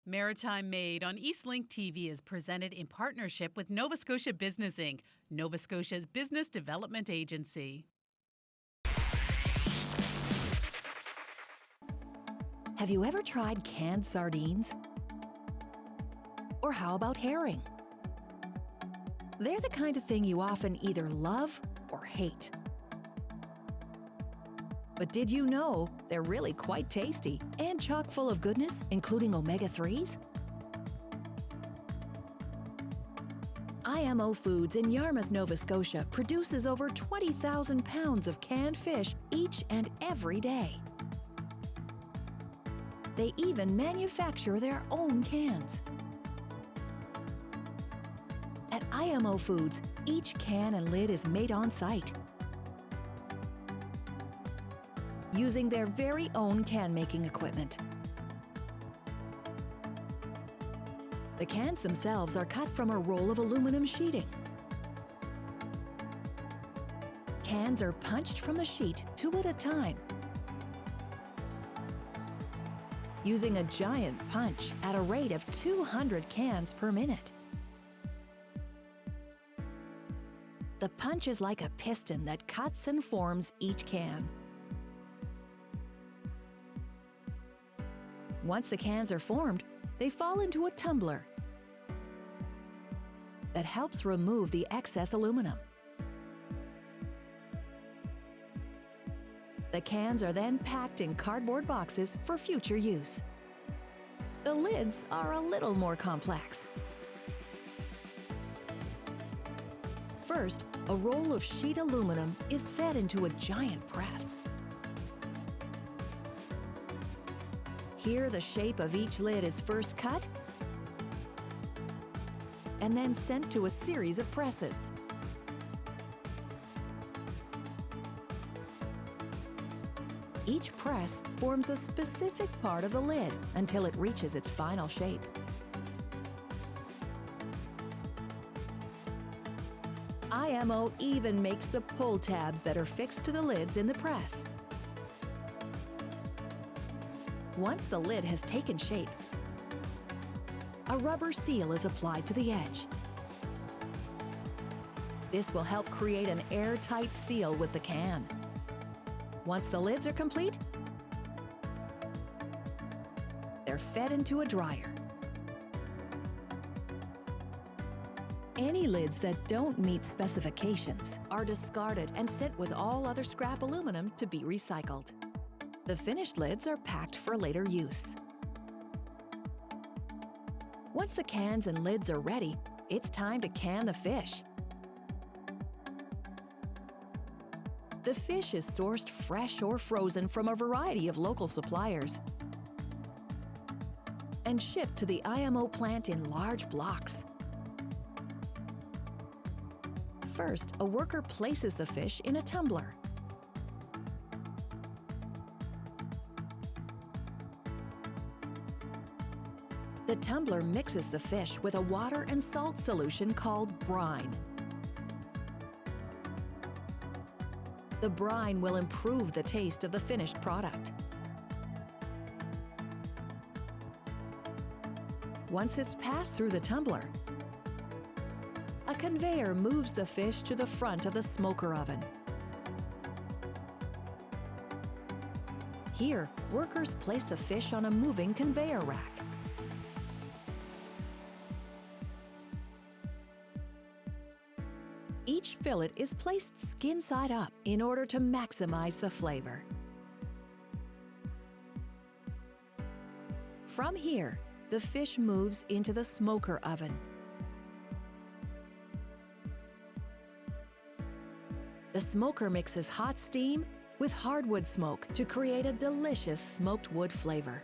Maritime Made on Eastlink TV is presented in partnership with Nova Scotia Business Inc., Nova Scotia's business development agency. Have you ever tried canned sardines? Or how about herring? They're the kind of thing you often either love or hate. But did you know they're really quite tasty and chock full of goodness, including omega-3s? IMO Foods in Yarmouth, Nova Scotia produces over 20,000 pounds of canned fish each and every day. They even manufacture their own cans. At IMO Foods, each can and lid is made on site, using their very own can-making equipment. The cans themselves are cut from a roll of aluminum sheeting. Cans are punched from the sheet two at a time, using a giant punch at a rate of 200 cans per minute. The punch is like a piston that cuts and forms each can. Once the cans are formed, they fall into a tumbler that helps remove the excess aluminum. The cans are then packed in cardboard boxes for future use. The lids are a little more complex. First, a roll of sheet aluminum is fed into a giant press. Here, the shape of each lid is first cut and then sent to a series of presses. Each press forms a specific part of the lid until it reaches its final shape. IMO even makes the pull tabs that are fixed to the lids in the press. Once the lid has taken shape, a rubber seal is applied to the edge. This will help create an airtight seal with the can. Once the lids are complete, they're fed into a dryer. Any lids that don't meet specifications are discarded and sent with all other scrap aluminum to be recycled. The finished lids are packed for later use. Once the cans and lids are ready, it's time to can the fish. The fish is sourced fresh or frozen from a variety of local suppliers and shipped to the IMO plant in large blocks. First, a worker places the fish in a tumbler. The tumbler mixes the fish with a water and salt solution called brine. The brine will improve the taste of the finished product. Once it's passed through the tumbler, a conveyor moves the fish to the front of the smoker oven. Here, workers place the fish on a moving conveyor rack. Each fillet is placed skin side up in order to maximize the flavor. From here, the fish moves into the smoker oven. The smoker mixes hot steam with hardwood smoke to create a delicious smoked wood flavor.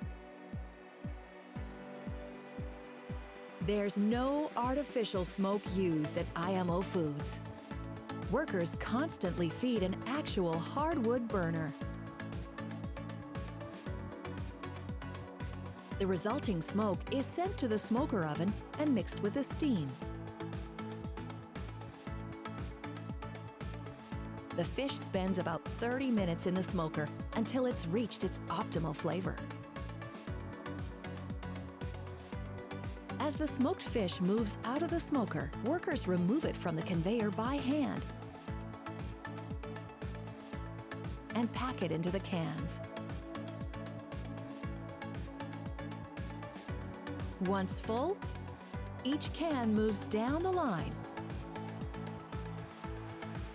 There's no artificial smoke used at IMO Foods. Workers constantly feed an actual hardwood burner. The resulting smoke is sent to the smoker oven and mixed with the steam. The fish spends about 30 minutes in the smoker until it's reached its optimal flavor. As the smoked fish moves out of the smoker, workers remove it from the conveyor by hand and pack it into the cans. Once full, each can moves down the line,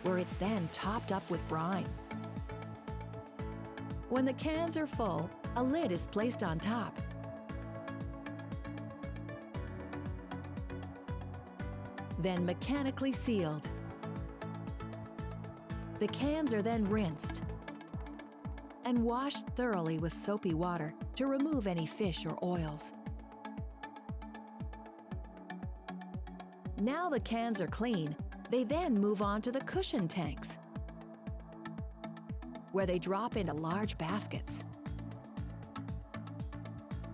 where it's then topped up with brine. When the cans are full, a lid is placed on top. Then mechanically sealed. The cans are then rinsed and washed thoroughly with soapy water to remove any fish or oils. Now the cans are clean, they then move on to the cushion tanks, where they drop into large baskets.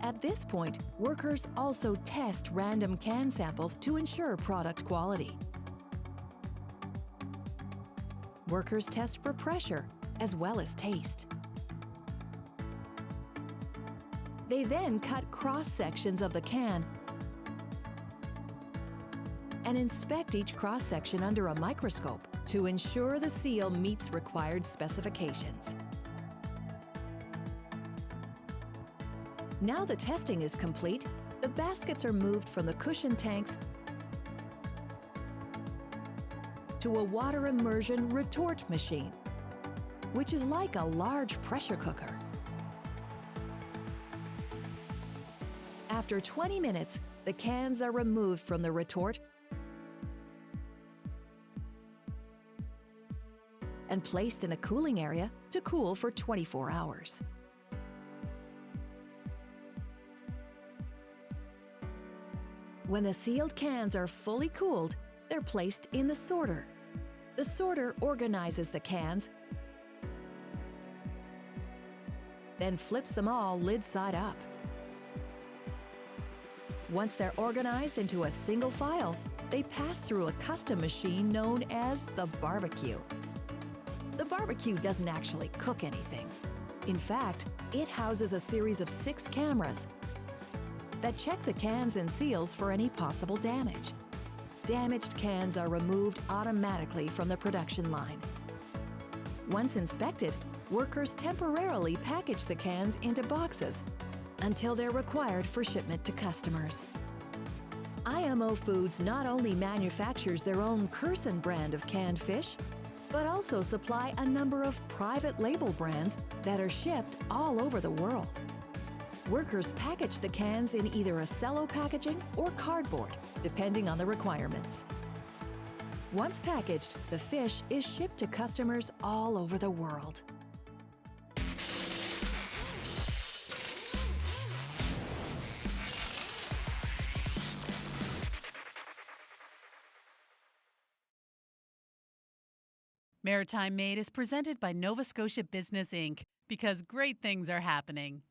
At this point, workers also test random can samples to ensure product quality. Workers test for pressure as well as taste. They then cut cross-sections of the can and inspect each cross-section under a microscope to ensure the seal meets required specifications. Now the testing is complete, the baskets are moved from the cushion tanks to a water immersion retort machine, which is like a large pressure cooker. After 20 minutes, the cans are removed from the retort and placed in a cooling area to cool for 24 hours. When the sealed cans are fully cooled, they're placed in the sorter. The sorter organizes the cans, then flips them all lid side up. Once they're organized into a single file, they pass through a custom machine known as the barbecue. The barbecue doesn't actually cook anything. In fact, it houses a series of 6 cameras that check the cans and seals for any possible damage. Damaged cans are removed automatically from the production line. Once inspected, workers temporarily package the cans into boxes until they're required for shipment to customers. IMO Foods not only manufactures their own Curson brand of canned fish, but also supply a number of private label brands that are shipped all over the world. Workers package the cans in either a cello packaging or cardboard, depending on the requirements. Once packaged, the fish is shipped to customers all over the world. Maritime Made is presented by Nova Scotia Business Inc. because great things are happening.